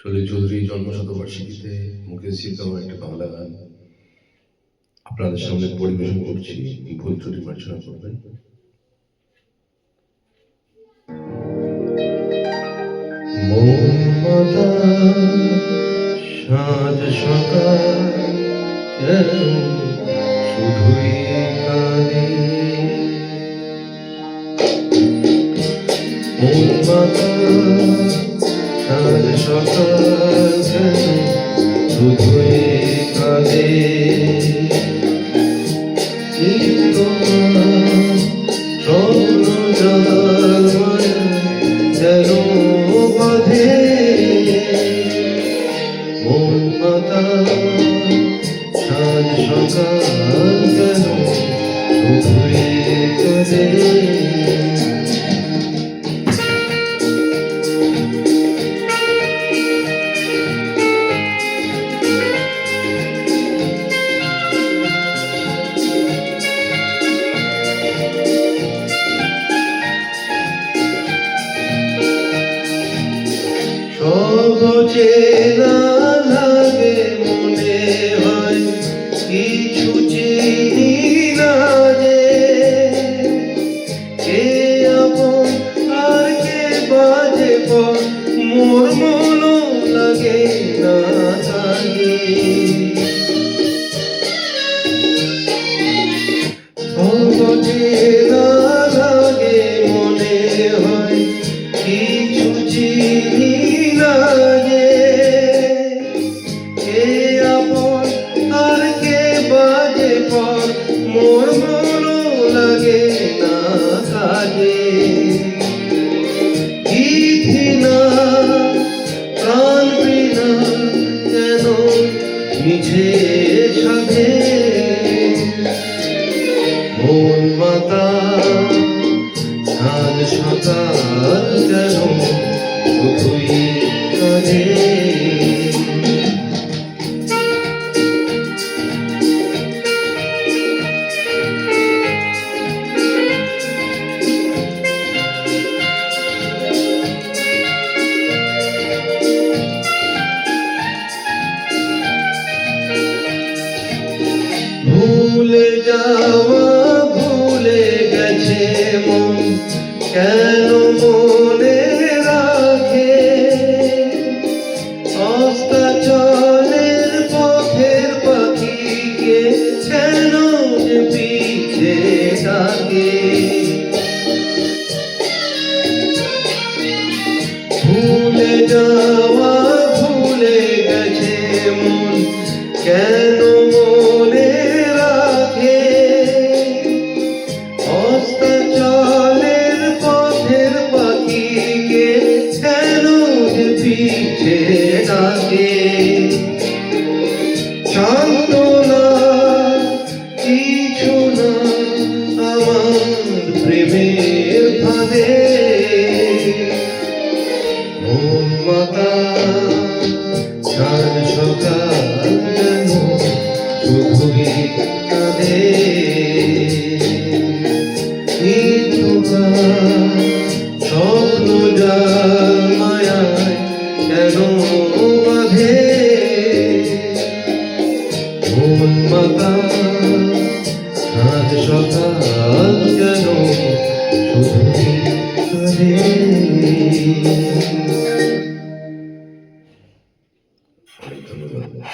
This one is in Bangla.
শরীর চৌধুরীর জন্মশতবার্ষিকীতে মুকেশজির গাওয়া একটা বাংলা গান আপনাদের সামনে পরিবেশন করছি। ভুল ত্রুটি মার্জনা করবেন। সাঁঝ সকাল শুধুই কাঁদে, সাঁঝ সকাল শুধুই কাঁদে, স্বপ্ন যেন বাঁধে মন মাতা, সাঁঝ সকাল যেন শুধুই কাঁদে। সব চেনা লাগে মনে হয় কিছু চিনি না যে, কে আপন আর কে বাজে পর মোর মনো লাগে না থাকে। সব চেনা লাগে মনে হয় কিছু চিনি না যে, কে আপন আর কে বাজে পর মোর মনো লাগে না কাজে। ইথিনা প্রাণ বিনা যেন মিছে সাধে মন মাতা, সাঁঝ সকাল যেন শুধুই কাঁদে। ভুলে যাওয়া ভুলে গেছে মন, কেন মনে রাখে অস্তাচলের পথের পাখিকে, কেন যে পিছে ডাকে। ভুলে যাওয়া ভুলে গেছে মন, কেন মনে রাখে অস্তাচলের পথের পাখিকে, কেন যে পিছে ডাকে। সান্ত্বনা কিছু না আমার প্রেমের ফাঁদে মন মাতা, সাঁঝ সকাল যেন শুধুই কাঁদে। স্বপ্ন জাল মায়ায় কেন বাঁধে মন মাতা, সাঁঝ সকাল যেন শুধুই কাঁদে।